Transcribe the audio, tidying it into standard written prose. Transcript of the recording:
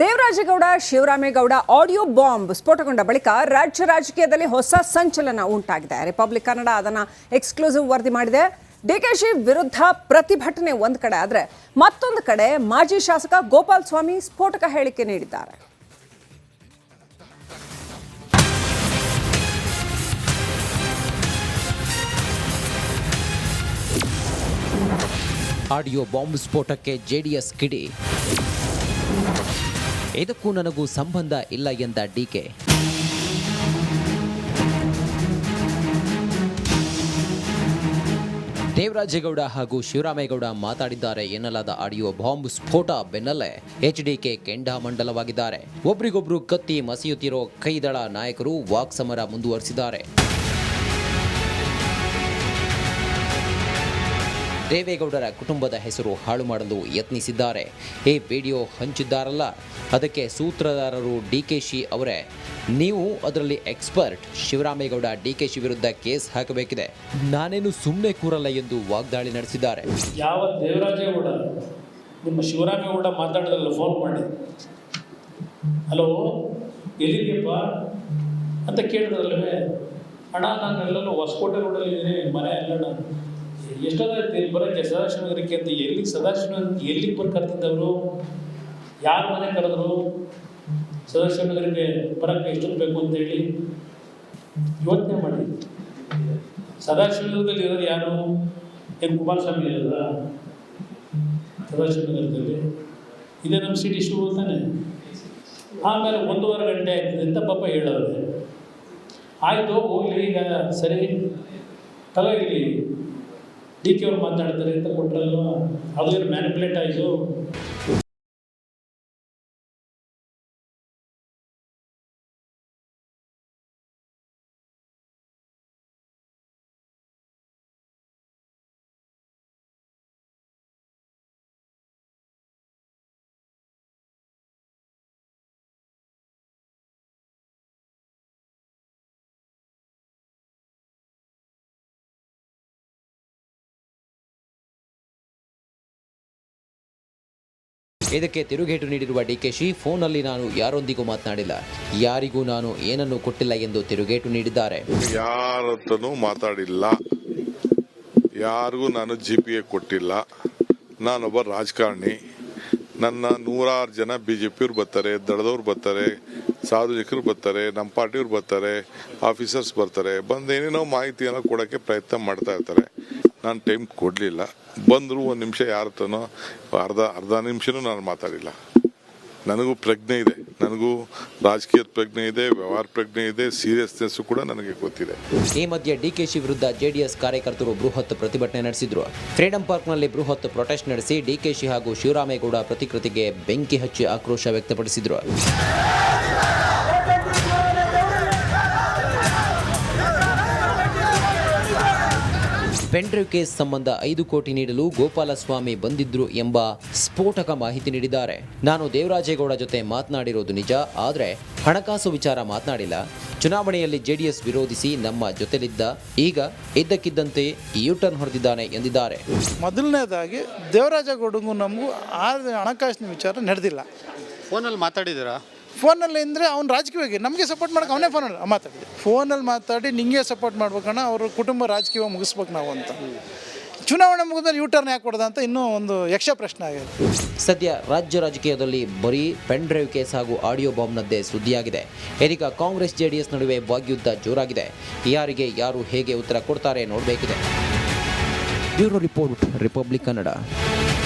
Devaraje Gowda Shivaramegowda audio bomb ಸ್ಫೋಟಗೊಂಡ ಬಳಿಕ ರಾಜ್ಯ ರಾಜಕೀಯದಲ್ಲಿ ಹೊಸ ಸಂಚಲನ ಉಂಟಾಗಿದೆ. ರಿಪಬ್ಲಿಕ್ ಕನ್ನಡ ಅದನ್ನು ಎಕ್ಸ್ಕ್ಲೂಸಿವ್ ವರದಿ ಮಾಡಿದೆ. ಡಿಕೆಶಿ ವಿರುದ್ಧ ಪ್ರತಿಭಟನೆ ಒಂದು ಕಡೆ ಆದರೆ ಮತ್ತೊಂದು ಕಡೆ ಮಾಜಿ ಶಾಸಕ ಗೋಪಾಲ್ ಸ್ವಾಮಿ ಸ್ಫೋಟಕ ಹೇಳಿಕೆ ನೀಡಿದ್ದಾರೆ. ಆಡಿಯೋ ಬಾಂಬ್ ಸ್ಫೋಟಕ್ಕೆ ಜೆಡಿಎಸ್ ಕಿಡಿ. ಇದಕ್ಕೂ ನನಗೂ ಸಂಬಂಧ ಇಲ್ಲ ಎಂದ ಡಿಕೆ. ದೇವರಾಜೇಗೌಡ ಹಾಗೂ ಶಿವರಾಮೇಗೌಡ ಮಾತಾಡಿದ್ದಾರೆ ಎನ್ನಲಾದ ಆಡಿಯೋ ಬಾಂಬ್ ಸ್ಫೋಟ ಬೆನ್ನಲ್ಲೇ ಎಚ್ಡಿಕೆ ಕೆಂಡಾಮಂಡಲವಾಗಿದ್ದಾರೆ. ಒಬ್ರಿಗೊಬ್ರು ಕತ್ತಿ ಮಸೆಯುತ್ತಿರೋ ಕೈದಳ ನಾಯಕರು ವಾಕ್ಸಮರ ಮುಂದುವರಿಸಿದ್ದಾರೆ. ದೇವೇಗೌಡರ ಕುಟುಂಬದ ಹೆಸರು ಹಾಳು ಮಾಡಲು ಯತ್ನಿಸಿದ್ದಾರೆ. ಈ ವಿಡಿಯೋ ಹಂಚಿದ್ದಾರಲ್ಲ, ಅದಕ್ಕೆ ಸೂತ್ರಧಾರರು ಡಿಕೆಶಿ ಅವರೇ. ನೀವು ಅದರಲ್ಲಿ ಎಕ್ಸ್ಪರ್ಟ್. ಶಿವರಾಮೇಗೌಡ ಡಿಕೆಶಿ ವಿರುದ್ಧ ಕೇಸ್ ಹಾಕಬೇಕಿದೆ. ನಾನೇನು ಸುಮ್ಮನೆ ಕೂರಲ್ಲ ಎಂದು ವಾಗ್ದಾಳಿ ನಡೆಸಿದ್ದಾರೆ. ಯಾವ ದೇವರಾಜೇಗೌಡ ನಿಮ್ಮ ಶಿವರಾಮೇಗೌಡ ಮಾತಾಡೋದಲ್ಲ, ಫೋನ್ ಮಾಡಿ ಹಲೋ ಎಲ್ಲಿದೆಯಪ್ಪ ಅಂತ ಕೇಳಿದ್ರಲ್ಲವೇ, ಅಣ್ಣ ನಾನು ಎಲ್ಲರೂ ಹೊಸಕೋಟೆ ರೋಡಲ್ಲಿ ಇದ್ದೀನಿ, ಮನೆ ಅಲ್ಲಣ್ಣ, ಎಷ್ಟೊಂದು ಬರೋಕ್ಕೆ ಸದಾಶಿವನಗರಕ್ಕೆ ಅಂತ ಎಲ್ಲಿಗೆ ಬಂದು ಕರೆದಿದ್ದವರು, ಯಾರ ಮನೆ ಕರೆದ್ರು, ಸದಾಶಿವನಗರಕ್ಕೆ ಬರೋಕ್ಕೆ ಎಷ್ಟೊತ್ತು ಬೇಕು ಅಂತೇಳಿ ಯೋಚನೆ ಮಾಡಿ. ಸದಾಶಿವನಗರದಲ್ಲಿ ಇರೋದು ಯಾರು? ಏನು ಕುಮಾರಸ್ವಾಮಿ ಇರೋದ ಸದಾಶಿವನಗರದಲ್ಲಿ? ಇದೇ ನಮ್ಮ ಸಿಟಿ ಶೂ ತಾನೆ. ಆಮೇಲೆ 1.5 ಗಂಟೆ ಆಯ್ತದೆ ಅಂತ ಪಾಪ ಹೇಳೋದೆ. ಆಯಿತು ಹೋಗ್ಲಿ, ಈಗ ಸರಿ ತಗೋ ಇಲ್ಲಿ ಡಿ ಕೆ ಅವ್ರು ಮಾತಾಡ್ತಾರೆ ಅಂತ ಕೊಟ್ಟರಲ್ವ, ಅದು ಮ್ಯಾನಿಪುಲೇಟ್ ಆಯಿತು. ಇದಕ್ಕೆ ತಿರುಗೇಟು ನೀಡಿರುವ ಡಿಕೆಶಿ, ಫೋನಲ್ಲಿ ನಾನು ಯಾರೊಂದಿಗೂ ಮಾತನಾಡಿಲ್ಲ, ಯಾರಿಗೂ ನಾನು ಏನನ್ನು ಕೊಟ್ಟಿಲ್ಲ ಎಂದು ತಿರುಗೇಟು ನೀಡಿದ್ದಾರೆ. ಯಾರತ್ತೂ ಮಾತಾಡಿಲ್ಲ, ಯಾರಿಗೂ ನಾನು GPA ಕೊಟ್ಟಿಲ್ಲ. ನಾನೊಬ್ಬ ರಾಜಕಾರಣಿ. ನನ್ನ 100 ಜನ BJPಯವ್ರು ಬರ್ತಾರೆ, ದಳದವ್ರು ಬರ್ತಾರೆ, ಸಾರ್ವಜನಿಕರು ಬರ್ತಾರೆ, ನಮ್ಮ ಪಾರ್ಟಿಯವ್ರು ಬರ್ತಾರೆ, ಆಫೀಸರ್ಸ್ ಬರ್ತಾರೆ, ಬಂದು ಏನೇನೋ ಮಾಹಿತಿಯನ್ನು ಕೊಡೋಕ್ಕೆ ಪ್ರಯತ್ನ ಮಾಡ್ತಾ ಇರ್ತಾರೆ. ನಾನು ಟೈಮ್ ಕೊಡಲಿಲ್ಲ. ಬಂದರು 1 ನಿಮಿಷ ಯಾರತ್ತನೋ ಅರ್ಧ ನಿಮಿಷನೂ ನಾನು ಮಾತಾಡಿಲ್ಲ. ನನಗೂ ಪ್ರಜ್ಞೆ ಇದೆ, ನನಗೂ ರಾಜಕೀಯದ ಪ್ರಜ್ಞೆ ಇದೆ, ವ್ಯವಹಾರ ಪ್ರಜ್ಞೆ ಇದೆ, ಸೀರಿಯಸ್ನೆಸ್ ಕೂಡ ನನಗೆ ಗೊತ್ತಿದೆ. ಈ ಮಧ್ಯೆ ಡಿಕೆಶಿ ವಿರುದ್ಧ ಜೆಡಿಎಸ್ ಕಾರ್ಯಕರ್ತರು ಬೃಹತ್ ಪ್ರತಿಭಟನೆ ನಡೆಸಿದ್ರು. ಫ್ರೀಡಂ ಪಾರ್ಕ್ನಲ್ಲಿ ಬೃಹತ್ ಪ್ರೊಟೆಸ್ಟ್ ನಡೆಸಿ ಡಿಕೆಶಿ ಹಾಗೂ ಶಿವರಾಮೇಗೌಡ ಪ್ರತಿಕೃತಿಗೆ ಬೆಂಕಿ ಹಚ್ಚಿ ಆಕ್ರೋಶ ವ್ಯಕ್ತಪಡಿಸಿದ್ರು. ಪೆನ್ಡ್ರೈವ್ ಕೇಸ್ ಸಂಬಂಧ 5 ಕೋಟಿ ನೀಡಲು ಗೋಪಾಲಸ್ವಾಮಿ ಬಂದಿದ್ರು ಎಂಬ ಸ್ಫೋಟಕ ಮಾಹಿತಿ ನೀಡಿದ್ದಾರೆ. ನಾನು ದೇವರಾಜೇಗೌಡ ಜೊತೆ ಮಾತನಾಡಿರೋದು ನಿಜ, ಆದರೆ ಹಣಕಾಸು ವಿಚಾರ ಮಾತನಾಡಿಲ್ಲ. ಚುನಾವಣೆಯಲ್ಲಿ ಜೆಡಿಎಸ್ ವಿರೋಧಿಸಿ ನಮ್ಮ ಜೊತೆಲಿದ್ದ, ಈಗ ಇದ್ದಕ್ಕಿದ್ದಂತೆ ಯೂಟರ್ನ್ ಹೊಡೆದಿದ್ದಾನೆ ಎಂದಿದ್ದಾರೆ. ಮೊದಲನೇದಾಗಿ ದೇವರಾಜೇಗೌಡಗೂ ನಮಗೂ ಹಣಕಾಸಿನ ವಿಚಾರ ನಡೆದಿಲ್ಲ. ಫೋನಲ್ಲಿ ಮಾತಾಡಿದ್ದೀರಾ? ಫೋನಲ್ಲಿ ಅಂದರೆ ಅವ್ನು ರಾಜಕೀಯವಾಗಿ ನಮಗೆ ಸಪೋರ್ಟ್ ಮಾಡೋಕೆ ಅವನೇ ಫೋನಲ್ಲಿ ಮಾತಾಡಿದೆ. ಫೋನಲ್ಲಿ ಮಾತಾಡಿ ನಿಂಗೆ ಸಪೋರ್ಟ್ ಮಾಡ್ಬೇಕಣ್ಣ, ಅವ್ರ ಕುಟುಂಬ ರಾಜಕೀಯವಾಗಿ ಮುಗಿಸ್ಬೇಕು ನಾವು ಅಂತ. ಚುನಾವಣೆ ಮುಗಿದ್ಮೇಲೆ ಯೂಟರ್ನ್ ಯಾಕೆ ಕೊಡೋದ ಅಂತ ಇನ್ನೂ ಒಂದು ಯಕ್ಷ ಪ್ರಶ್ನೆ ಆಗಿದೆ. ಸದ್ಯ ರಾಜ್ಯ ರಾಜಕೀಯದಲ್ಲಿ ಬರೀ ಪೆನ್ ಡ್ರೈವ್ ಕೇಸ್ ಹಾಗೂ ಆಡಿಯೋ ಬಾಂಬ್ನದ್ದೇ ಸುದ್ದಿಯಾಗಿದೆ. ಇದೀಗ ಕಾಂಗ್ರೆಸ್ ಜೆಡಿಎಸ್ ನಡುವೆ ವಾಗ್ಯುದ್ಧ ಜೋರಾಗಿದೆ. ಯಾರಿಗೆ ಯಾರು ಹೇಗೆ ಉತ್ತರ ಕೊಡ್ತಾರೆ ನೋಡಬೇಕಿದೆ. Bureau report, Republic Kannada.